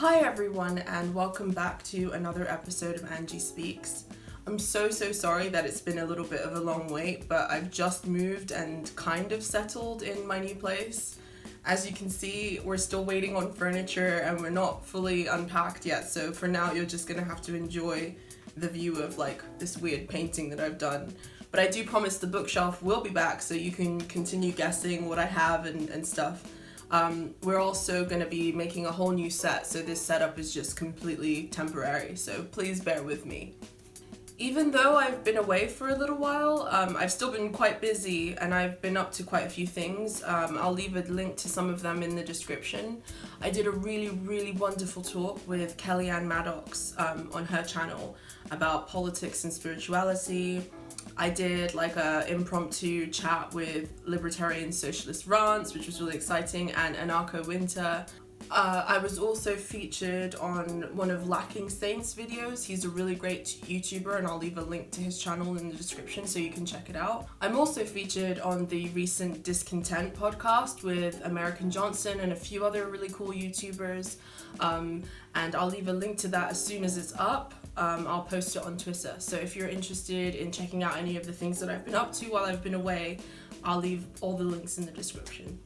Hi everyone, and welcome back to another episode of Angie Speaks. I'm so sorry that it's been a little bit of a long wait, but I've just moved and kind of settled in my new place. As you can see, we're still waiting on furniture and we're not fully unpacked yet, so for now you're just gonna have to enjoy the view of like this weird painting that I've done. But I do promise the bookshelf will be back so you can continue guessing what I have and stuff. We're also going to be making a whole new set, so this setup is just completely temporary, so please bear with me. Even though I've been away for a little while, I've still been quite busy and I've been up to quite a few things. I'll leave a link to some of them in the description. I did a really wonderful talk with Kelly-Ann Maddox on her channel about politics and spirituality. I did like a impromptu chat with Libertarian Socialist Rants, which was really exciting, and Anarcho Winter. I was also featured on one of Lacking Saints videos. He's a really great YouTuber and I'll leave a link to his channel in the description so you can check it out. I'm also featured on the recent Discontent podcast with American Johnson and a few other really cool YouTubers. And I'll leave a link to that as soon as it's up. I'll post it on Twitter. So if you're interested in checking out any of the things that I've been up to while I've been away, I'll leave all the links in the description.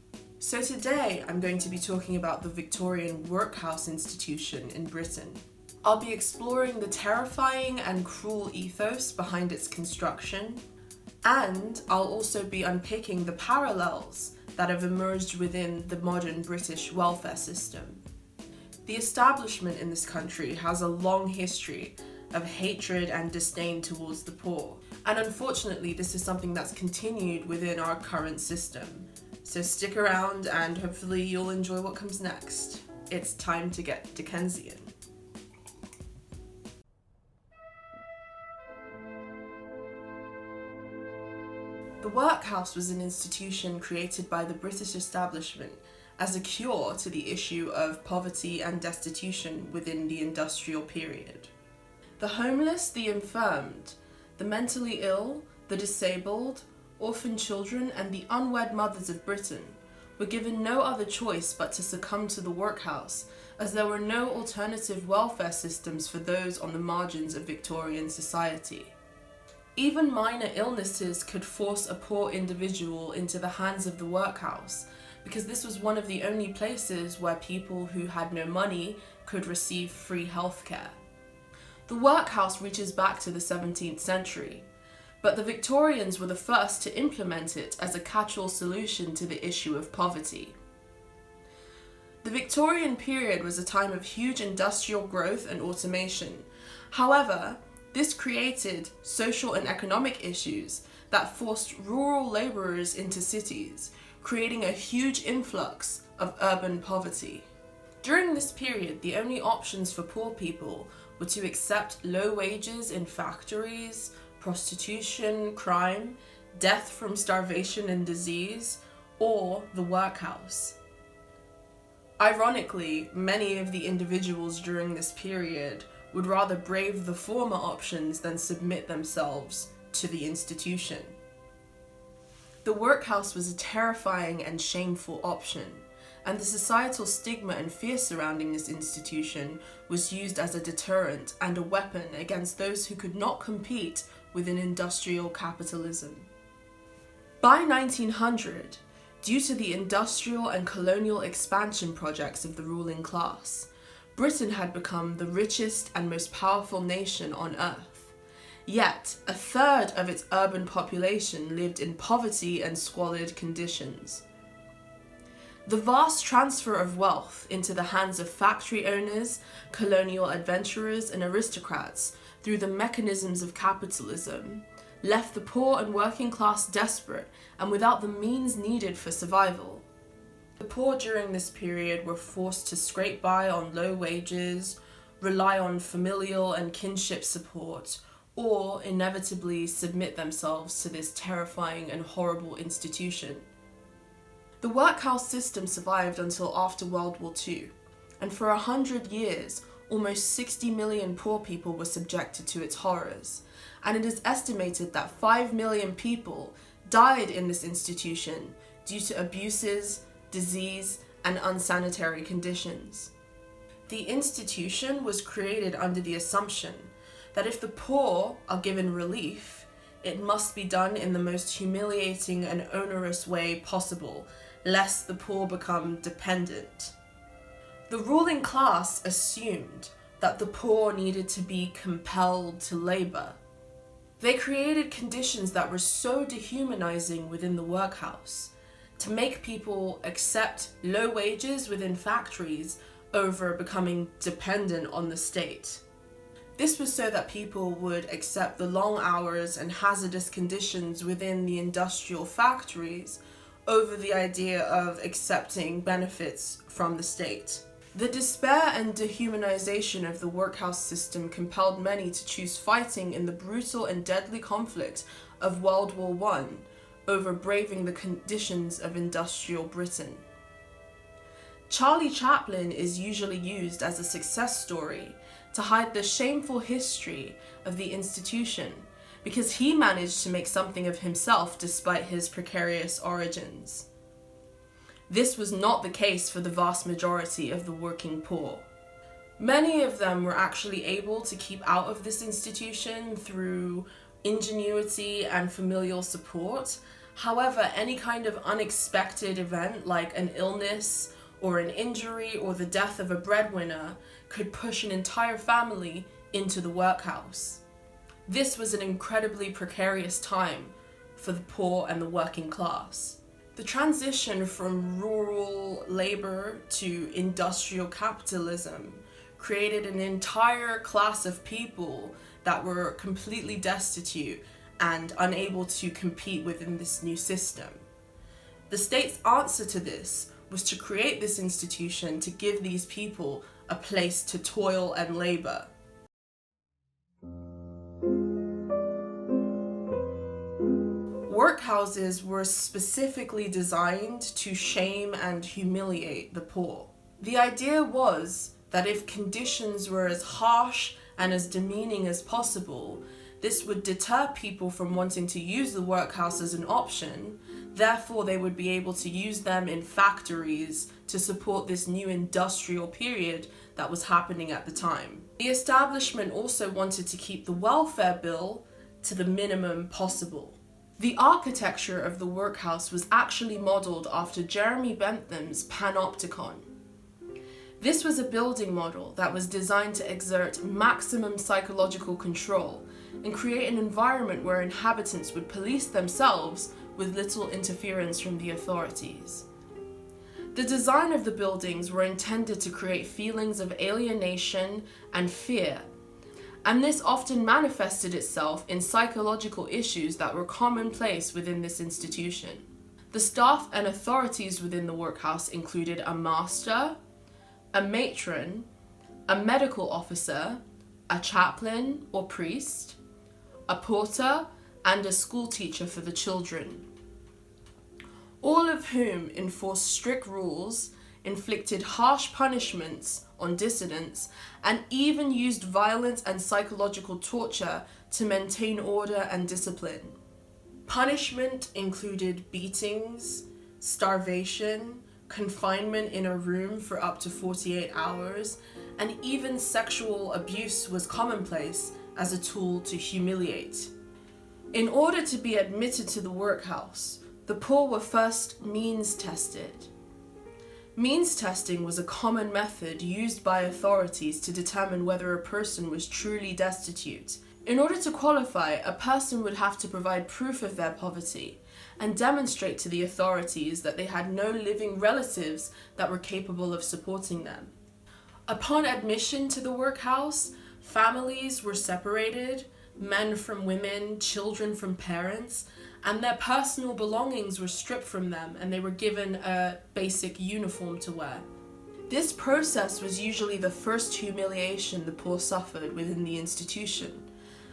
So today I'm going to be talking about the Victorian Workhouse institution in Britain. I'll be exploring the terrifying and cruel ethos behind its construction, and I'll also be unpicking the parallels that have emerged within the modern British welfare system. The establishment in this country has a long history of hatred and disdain towards the poor, and unfortunately this is something that's continued within our current system. So stick around and hopefully you'll enjoy what comes next. It's time to get Dickensian. The workhouse was an institution created by the British establishment as a cure to the issue of poverty and destitution within the industrial period. The homeless, the infirmed, the mentally ill, the disabled, orphan children and the unwed mothers of Britain were given no other choice but to succumb to the workhouse, as there were no alternative welfare systems for those on the margins of Victorian society. Even minor illnesses could force a poor individual into the hands of the workhouse, because this was one of the only places where people who had no money could receive free healthcare. The workhouse reaches back to the 17th century, but the Victorians were the first to implement it as a catch-all solution to the issue of poverty. The Victorian period was a time of huge industrial growth and automation. However, this created social and economic issues that forced rural labourers into cities, creating a huge influx of urban poverty. During this period, the only options for poor people were to accept low wages in factories, prostitution, crime, death from starvation and disease, or the workhouse. Ironically, many of the individuals during this period would rather brave the former options than submit themselves to the institution. The workhouse was a terrifying and shameful option, and the societal stigma and fear surrounding this institution was used as a deterrent and a weapon against those who could not compete within industrial capitalism. By 1900, due to the industrial and colonial expansion projects of the ruling class, Britain had become the richest and most powerful nation on earth. Yet, a third of its urban population lived in poverty and squalid conditions. The vast transfer of wealth into the hands of factory owners, colonial adventurers, and aristocrats through the mechanisms of capitalism left the poor and working class desperate and without the means needed for survival. The poor during this period were forced to scrape by on low wages, rely on familial and kinship support, or inevitably submit themselves to this terrifying and horrible institution. The workhouse system survived until after World War II, and for 100 years, almost 60 million poor people were subjected to its horrors, and it is estimated that 5 million people died in this institution due to abuses, disease, and unsanitary conditions. The institution was created under the assumption that if the poor are given relief, it must be done in the most humiliating and onerous way possible, lest the poor become dependent. The ruling class assumed that the poor needed to be compelled to labor. They created conditions that were so dehumanizing within the workhouse to make people accept low wages within factories over becoming dependent on the state. This was so that people would accept the long hours and hazardous conditions within the industrial factories over the idea of accepting benefits from the state. The despair and dehumanization of the workhouse system compelled many to choose fighting in the brutal and deadly conflict of World War I over braving the conditions of industrial Britain. Charlie Chaplin is usually used as a success story to hide the shameful history of the institution because he managed to make something of himself despite his precarious origins. This was not the case for the vast majority of the working poor. Many of them were actually able to keep out of this institution through ingenuity and familial support. However, any kind of unexpected event like an illness or an injury or the death of a breadwinner could push an entire family into the workhouse. This was an incredibly precarious time for the poor and the working class. The transition from rural labor to industrial capitalism created an entire class of people that were completely destitute and unable to compete within this new system. The state's answer to this was to create this institution to give these people a place to toil and labor. Workhouses were specifically designed to shame and humiliate the poor. The idea was that if conditions were as harsh and as demeaning as possible, this would deter people from wanting to use the workhouse as an option. Therefore, they would be able to use them in factories to support this new industrial period that was happening at the time. The establishment also wanted to keep the welfare bill to the minimum possible. The architecture of the workhouse was actually modelled after Jeremy Bentham's panopticon. This was a building model that was designed to exert maximum psychological control and create an environment where inhabitants would police themselves with little interference from the authorities. The design of the buildings were intended to create feelings of alienation and fear, and this often manifested itself in psychological issues that were commonplace within this institution. The staff and authorities within the workhouse included a master, a matron, a medical officer, a chaplain or priest, a porter, and a school teacher for the children, all of whom enforced strict rules, inflicted harsh punishments on dissidents, and even used violent and psychological torture to maintain order and discipline. Punishment included beatings, starvation, confinement in a room for up to 48 hours, and even sexual abuse was commonplace as a tool to humiliate. In order to be admitted to the workhouse, the poor were first means tested. Means testing was a common method used by authorities to determine whether a person was truly destitute. In order to qualify, a person would have to provide proof of their poverty and demonstrate to the authorities that they had no living relatives that were capable of supporting them. Upon admission to the workhouse, families were separated, men from women, children from parents, and their personal belongings were stripped from them and they were given a basic uniform to wear. This process was usually the first humiliation the poor suffered within the institution,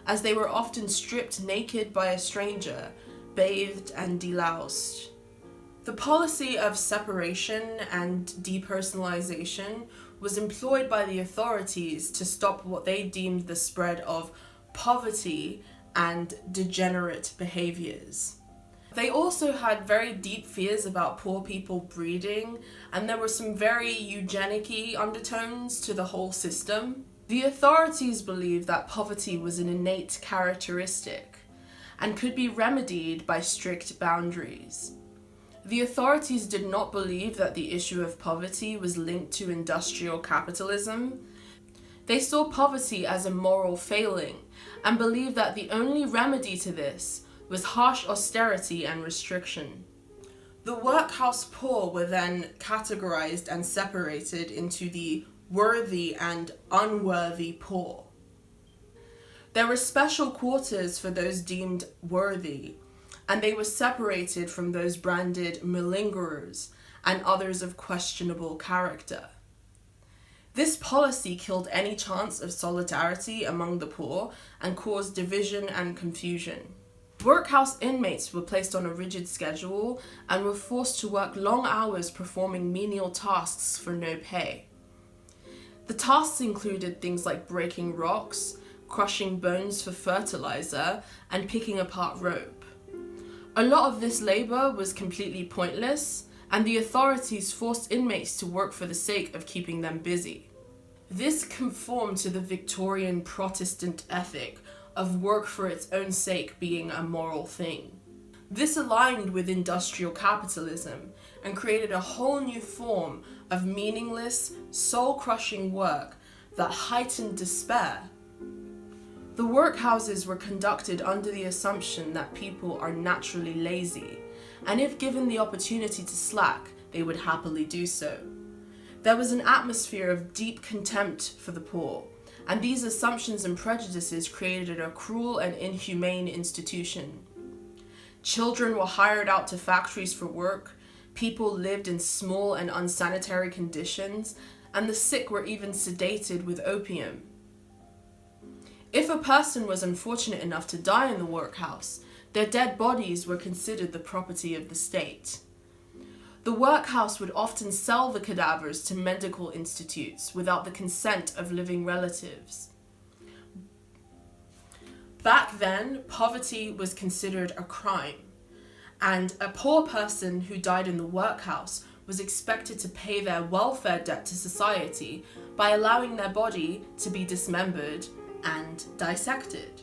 as they were often stripped naked by a stranger, bathed and deloused. The policy of separation and depersonalization was employed by the authorities to stop what they deemed the spread of poverty and degenerate behaviors. They also had very deep fears about poor people breeding, and there were some very eugenic-y undertones to the whole system. The authorities believed that poverty was an innate characteristic and could be remedied by strict boundaries. The authorities did not believe that the issue of poverty was linked to industrial capitalism. They saw poverty as a moral failing and believed that the only remedy to this was harsh austerity and restriction. The workhouse poor were then categorized and separated into the worthy and unworthy poor. There were special quarters for those deemed worthy, and they were separated from those branded malingerers and others of questionable character. This policy killed any chance of solidarity among the poor and caused division and confusion. Workhouse inmates were placed on a rigid schedule and were forced to work long hours performing menial tasks for no pay. The tasks included things like breaking rocks, crushing bones for fertilizer, and picking apart rope. A lot of this labor was completely pointless, and the authorities forced inmates to work for the sake of keeping them busy. This conformed to the Victorian Protestant ethic of work for its own sake being a moral thing. This aligned with industrial capitalism and created a whole new form of meaningless, soul-crushing work that heightened despair. The workhouses were conducted under the assumption that people are naturally lazy, and if given the opportunity to slack, they would happily do so. There was an atmosphere of deep contempt for the poor, and these assumptions and prejudices created a cruel and inhumane institution. Children were hired out to factories for work, people lived in small and unsanitary conditions, and the sick were even sedated with opium. If a person was unfortunate enough to die in the workhouse, their dead bodies were considered the property of the state. The workhouse would often sell the cadavers to medical institutes without the consent of living relatives. Back then, poverty was considered a crime, and a poor person who died in the workhouse was expected to pay their welfare debt to society by allowing their body to be dismembered and dissected.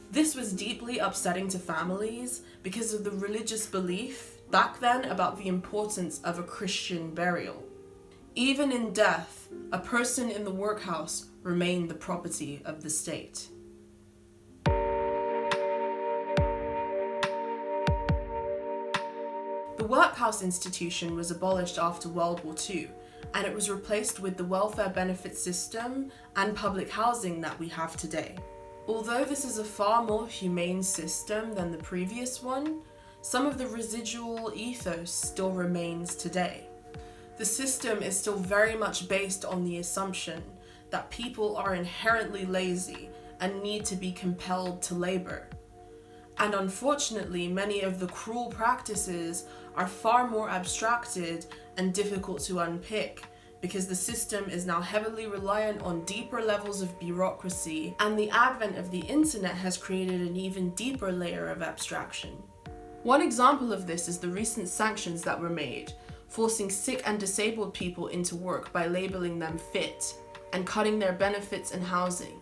This was deeply upsetting to families because of the religious belief back then about the importance of a Christian burial. Even in death, a person in the workhouse remained the property of the state. The workhouse institution was abolished after World War II, and it was replaced with the welfare benefit system and public housing that we have today. Although this is a far more humane system than the previous one, some of the residual ethos still remains today. The system is still very much based on the assumption that people are inherently lazy and need to be compelled to labor. And unfortunately, many of the cruel practices are far more abstracted and difficult to unpick because the system is now heavily reliant on deeper levels of bureaucracy, and the advent of the internet has created an even deeper layer of abstraction. One example of this is the recent sanctions that were made, forcing sick and disabled people into work by labeling them fit and cutting their benefits and housing.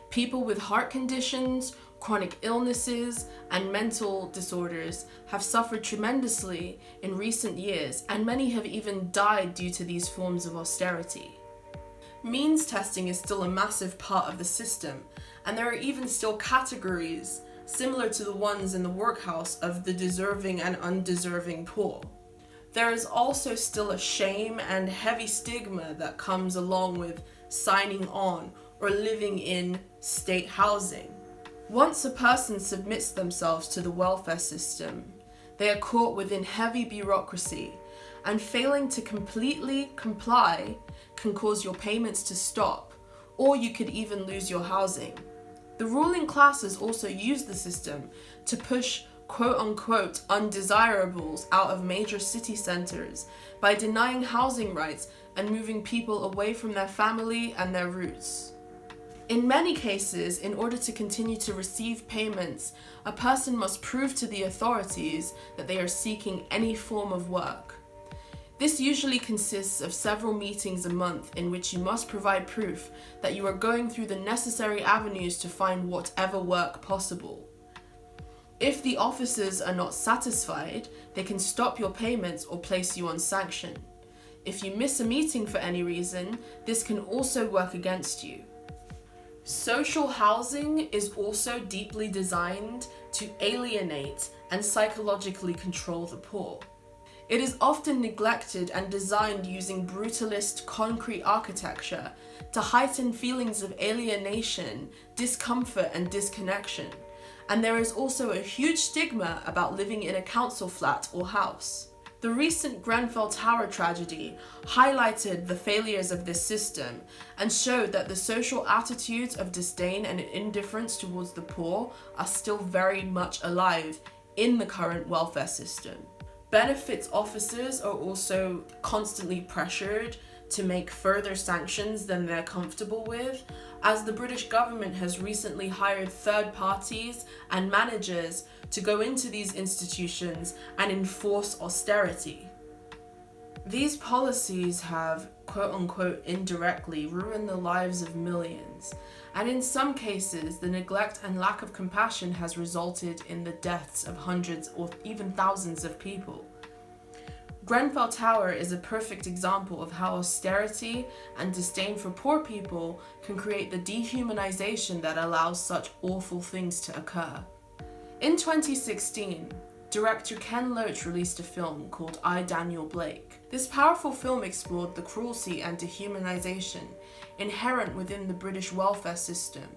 People with heart conditions, chronic illnesses, and mental disorders have suffered tremendously in recent years, and many have even died due to these forms of austerity. Means testing is still a massive part of the system, and there are even still categories similar to the ones in the workhouse of the deserving and undeserving poor. There is also still a shame and heavy stigma that comes along with signing on or living in state housing. Once a person submits themselves to the welfare system, they are caught within heavy bureaucracy, and failing to completely comply can cause your payments to stop, or you could even lose your housing. The ruling classes also use the system to push quote-unquote undesirables out of major city centers by denying housing rights and moving people away from their family and their roots. In many cases, in order to continue to receive payments, a person must prove to the authorities that they are seeking any form of work. This usually consists of several meetings a month in which you must provide proof that you are going through the necessary avenues to find whatever work possible. If the officers are not satisfied, they can stop your payments or place you on sanction. If you miss a meeting for any reason, this can also work against you. Social housing is also deeply designed to alienate and psychologically control the poor. It is often neglected and designed using brutalist concrete architecture to heighten feelings of alienation, discomfort, and disconnection. And there is also a huge stigma about living in a council flat or house. The recent Grenfell Tower tragedy highlighted the failures of this system and showed that the social attitudes of disdain and indifference towards the poor are still very much alive in the current welfare system. Benefits officers are also constantly pressured to make further sanctions than they're comfortable with, as the British government has recently hired third parties and managers to go into these institutions and enforce austerity. These policies have, quote-unquote, indirectly ruined the lives of millions, and in some cases, the neglect and lack of compassion has resulted in the deaths of hundreds or even thousands of people. Grenfell Tower is a perfect example of how austerity and disdain for poor people can create the dehumanization that allows such awful things to occur. In 2016, director Ken Loach released a film called I, Daniel Blake. This powerful film explored the cruelty and dehumanization inherent within the British welfare system.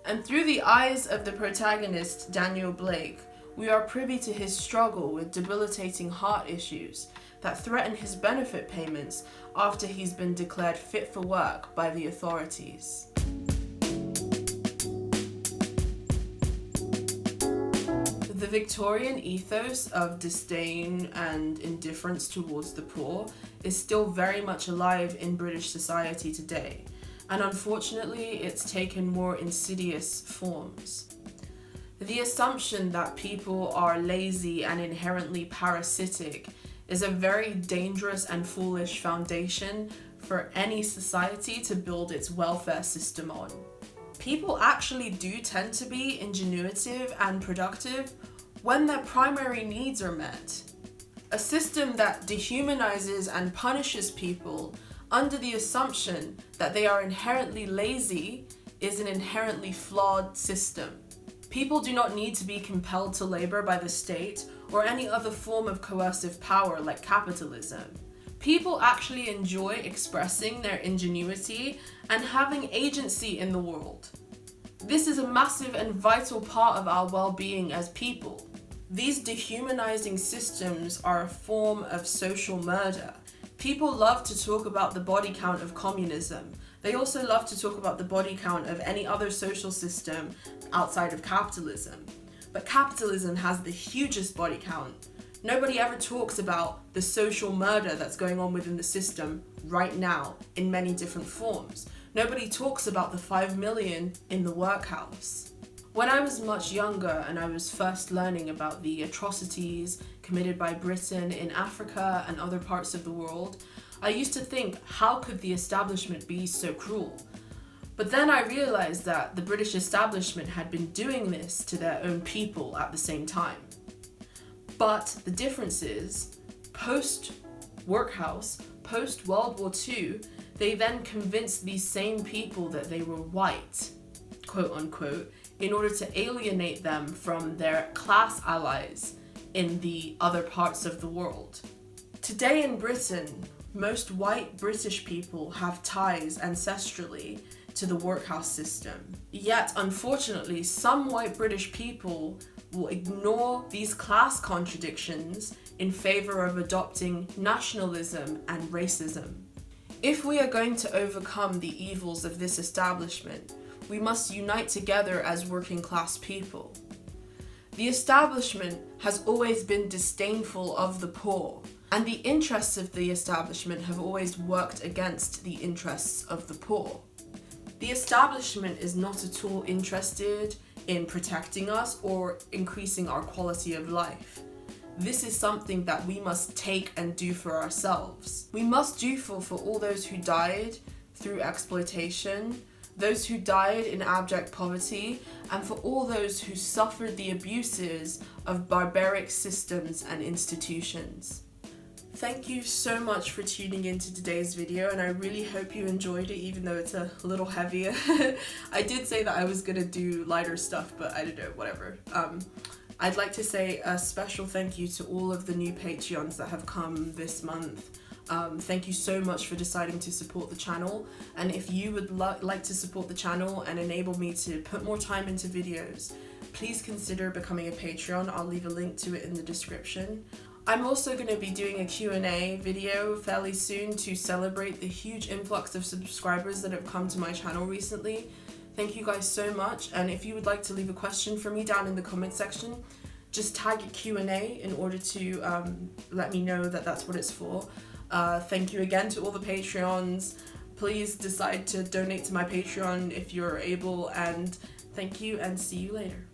And through the eyes of the protagonist, Daniel Blake, we are privy to his struggle with debilitating heart issues that threaten his benefit payments after he's been declared fit for work by the authorities. The Victorian ethos of disdain and indifference towards the poor is still very much alive in British society today, and unfortunately it's taken more insidious forms. The assumption that people are lazy and inherently parasitic is a very dangerous and foolish foundation for any society to build its welfare system on. People actually do tend to be ingenuitive and productive when their primary needs are met. A system that dehumanizes and punishes people under the assumption that they are inherently lazy is an inherently flawed system. People do not need to be compelled to labor by the state or any other form of coercive power like capitalism. People actually enjoy expressing their ingenuity and having agency in the world. This is a massive and vital part of our well-being as people. These dehumanizing systems are a form of social murder. People love to talk about the body count of communism. They also love to talk about the body count of any other social system outside of capitalism. But capitalism has the hugest body count. Nobody ever talks about the social murder that's going on within the system right now in many different forms. Nobody talks about the 5 million in the workhouse. When I was much younger and I was first learning about the atrocities committed by Britain in Africa and other parts of the world, I used to think, how could the establishment be so cruel? But then I realized that the British establishment had been doing this to their own people at the same time. But the difference is, post-Workhouse, post-World War II, they then convinced these same people that they were white, quote unquote, in order to alienate them from their class allies in the other parts of the world. Today in Britain, most white British people have ties ancestrally to the workhouse system. Yet, unfortunately, some white British people will ignore these class contradictions in favor of adopting nationalism and racism. If we are going to overcome the evils of this establishment, we must unite together as working class people. The establishment has always been disdainful of the poor, and the interests of the establishment have always worked against the interests of the poor. The establishment is not at all interested in protecting us or increasing our quality of life. This is something that we must take and do for ourselves. We must do for all those who died through exploitation, those who died in abject poverty, and for all those who suffered the abuses of barbaric systems and institutions. Thank you so much for tuning into today's video, and I really hope you enjoyed it, even though it's a little heavier. I did say that I was gonna do lighter stuff, but I don't know, whatever. I'd like to say a special thank you to all of the new Patreons that have come this month. Thank you so much for deciding to support the channel, and if you would like to support the channel and enable me to put more time into videos, please consider becoming a Patreon. I'll leave a link to it in the description. I'm also going to be doing a Q&A video fairly soon to celebrate the huge influx of subscribers that have come to my channel recently. Thank you guys so much, and if you would like to leave a question for me down in the comment section, just tag it Q&A in order to let me know that that's what it's for. Thank you again to all the Patreons. Please decide to donate to my Patreon if you're able, and thank you and see you later.